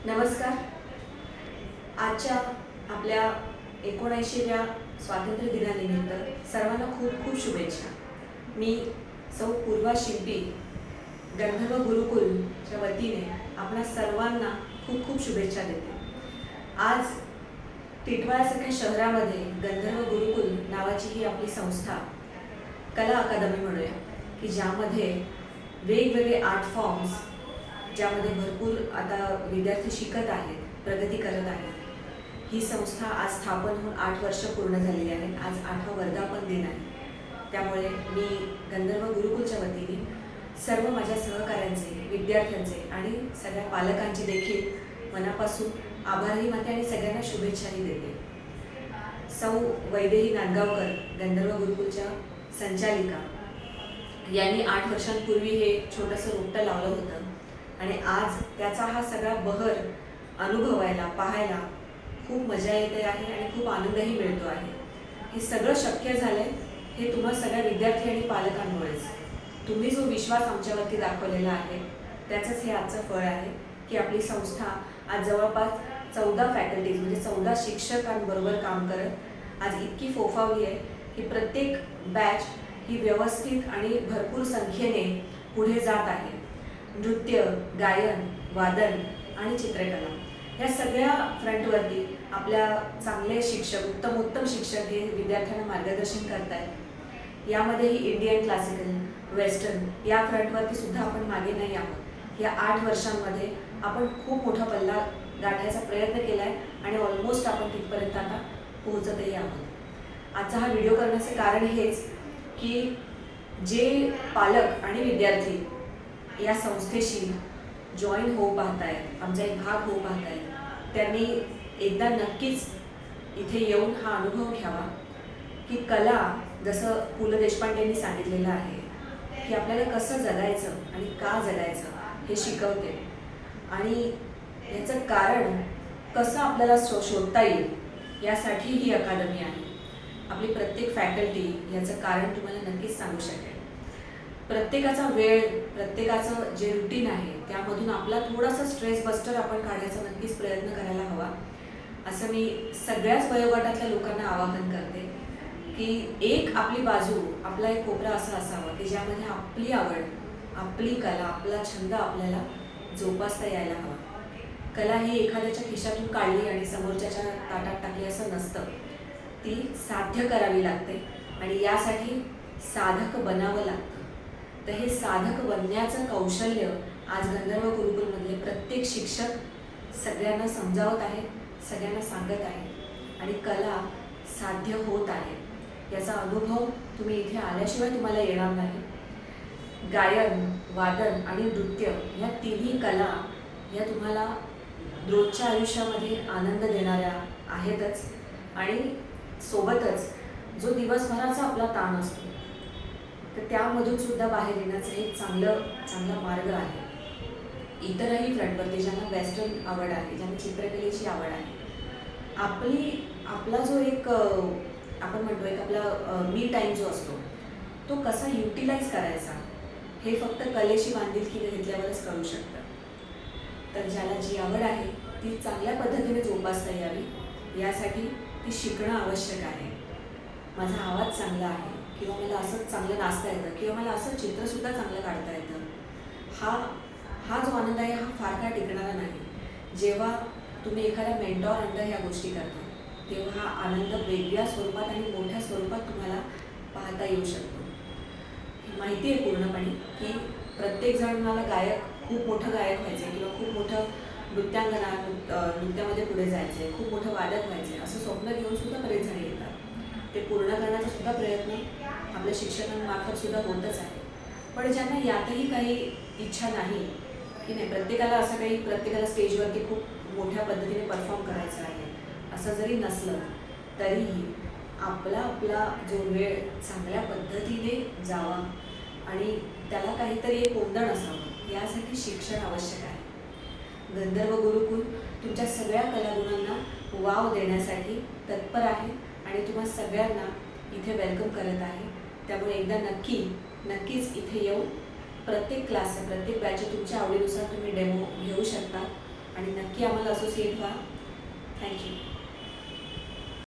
नमस्कार. आजच्या आपल्या 79व्या स्वातंत्र्य दिनानिमित्त सर्वांना खूप खूप शुभेच्छा. मी सौ पूर्वा शिंपी गंधर्व गुरुकुलच्या वतीने आपणा सर्वांना खूप खूप शुभेच्छा देते. आज टिटवाळासारख्या शहरामध्ये गंधर्व गुरुकुल नावाची ही आपली संस्था कला अकादमी म्हणूया की ज्यामध्ये वेगवेगळे आर्ट फॉर्म्स ज्यामध्ये भरपूर आता विद्यार्थी शिकत आहेत, प्रगती करत आहेत. ही संस्था आज स्थापन होऊन 8 वर्ष पूर्ण झालेली आहेत. आज 8वा वर्धापन दिन आहे. त्यामुळे मी गंधर्व गुरुकुलच्या वतीने सर्व माझ्या सहकाऱ्यांचे, विद्यार्थ्यांचे आणि सगळ्या पालकांचे देखील मनापासून आभारही मानते आणि सगळ्यांना शुभेच्छाही देते. सौ वैदेही नांदगावकर गंधर्व गुरुकुलच्या संचालिका यांनी 8 वर्षांपूर्वी हे छोटंसं रोपटं लावलं होतं आणि आज त्याचा हा सगळा बहर अनुभवायला, पाहायला खूप मजा येते आहे आणि खूप आनंदही मिळतो आहे. हे सगळं शक्य झालं आहे हे तुम्हा सगळ्या विद्यार्थी आणि पालकांमुळेच. तुम्ही जो विश्वास आमच्यावरती दाखवलेला आहे त्याचंच हे आजचं फळ आहे की आपली संस्था आज जवळपास 14 फॅकल्टीज म्हणजे 14 शिक्षकांबरोबर काम करत आज इतकी फोफावली आहे की प्रत्येक बॅच ही व्यवस्थित आणि भरपूर संख्येने पुढे जात आहे. नृत्य, गायन, वादन आणि चित्रकला या सगळ्या फ्रंटवरती आपल्या चांगले शिक्षक, उत्तम शिक्षक हे विद्यार्थ्यांना मार्गदर्शन करत आहेत. यामध्येही इंडियन क्लासिकल, वेस्टर्न या फ्रंटवरती सुद्धा आपण मागे नाही आहोत. या 8 वर्षांमध्ये आपण खूप मोठा पल्ला गाठायचा प्रयत्न केला आहे आणि ऑलमोस्ट आपण तिथपर्यंत आता पोहोचतही आहोत. आजचा हा व्हिडिओ करण्याचे कारण हेच की जे पालक आणि विद्यार्थी या संस्थेशी जॉईन होऊ पाहत आहेत, आमचा एक भाग होऊ पाहत आहेत, त्यांनी एकदा नक्कीच इथे येऊन हा अनुभव घ्यावा की कला जसं पु ल देशपांडेंनी सांगितलेलं आहे की आपल्याला कसं जगायचं आणि का जगायचं हे शिकवते आणि याचं कारण कसं आपल्याला शोधता येईल यासाठी ही अकादमी आहे. आपली प्रत्येक फॅकल्टी याचं कारण तुम्हाला नक्कीच सांगू शकेल. प्रत्येकाचा वेळ, प्रत्येकाचं जे रुटीन आहे त्यामधून आपला थोडासा स्ट्रेस बस्टर आपण काढायचा नक्कीच प्रयत्न करायला हवा असं मी सगळ्याच वयोगटातल्या लोकांना आवाहन करते की एक आपली बाजू, आपला एक कोपरा असा असावा की ज्यामध्ये आपली आवड, आपली कला, आपला छंद आपल्याला जोपासता यायला हवा. कला ही एखाद्याच्या खिशातून काढली आणि समोरच्याच्या ताटात टाकली असं नसतं. ती साध्य करावी लागते आणि यासाठी साधक बनावं लागतं. तर हे साधक बनण्याचं कौशल्य आज गंधर्व गुरुकुलमधले प्रत्येक शिक्षक सगळ्यांना समजावत आहेत, सगळ्यांना सांगत आहेत आणि कला साध्य होत आहे याचा अनुभव तुम्ही इथे आल्याशिवाय तुम्हाला येणार नाही. गायन, वादन आणि नृत्य या तिन्ही कला या तुम्हाला रोजच्या आयुष्यामध्ये आनंद देणाऱ्या आहेतच आणि सोबतच जो दिवसभराचा आपला ताण असतो तर त्यामधून सुद्धा बाहेर येण्याचा एक चांगला मार्ग आहे. इतरही फ्रंटवरती ज्यांना वेस्टर्न आवड आहे, ज्यांना चित्रकलेची आवड आहे, आपला जो एक आपण म्हणतो एक आपला मी टाईम जो असतो तो कसा युटिलाइज करायचा हे फक्त कलेशी बांधिलकी घेतल्यावरच कळू शकतं. तर ज्याला जी आवड आहे ती चांगल्या पद्धतीने जोपासता यावी यासाठी ती शिकणं आवश्यक आहे. माझा आवाज चांगला आहे किंवा मला असंच चांगलं नाचता येतं किंवा मला असं चित्रसुद्धा चांगलं काढता येतं, हा जो आनंद आहे हा फार काळ टिकणारा नाही. जेव्हा तुम्ही एखाद्या मेंटॉर अंडर ह्या गोष्टी करता तेव्हा हा आनंद वेगळ्या स्वरूपात आणि मोठ्या स्वरूपात तुम्हाला पाहता येऊ शकतो. माहिती आहे पूर्णपणे की प्रत्येकजण मला खूप मोठं गायक व्हायचं किंवा खूप मोठं नृत्यामध्ये पुढे जायचं, खूप मोठं वादक व्हायचं असं स्वप्न घेऊन सुद्धा बरेच जण येतात. ते पूर्ण करण्याचा सुद्धा प्रयत्न आपल्या शिक्षकांमार्फत सुद्धा होतच आहे. पण ज्यांना यातही काही इच्छा नाही की नाही प्रत्येकाला स्टेजवरती खूप मोठ्या पद्धतीने परफॉर्म करायचं आहे असं जरी नसलं तरीही आपला जो वेळ चांगल्या पद्धतीने जावा आणि त्याला काहीतरी एक कोंदण असावं यासाठी शिक्षण आवश्यक आहे. गंधर्व गुरुकुल तुमच्या सगळ्या कलागुणांना वाव देण्यासाठी तत्पर आहे आणि तुम्हा सगळ्यांना इथे वेलकम करत आहे. त्यामुळे एकदा नक्कीच इथे येऊन प्रत्येक क्लास, प्रत्येक बॅच तुमच्या आवडीनुसार तुम्ही डेमो घेऊ शकता आणि नक्की आम्हाला असोसिएट व्हा. थँक्यू.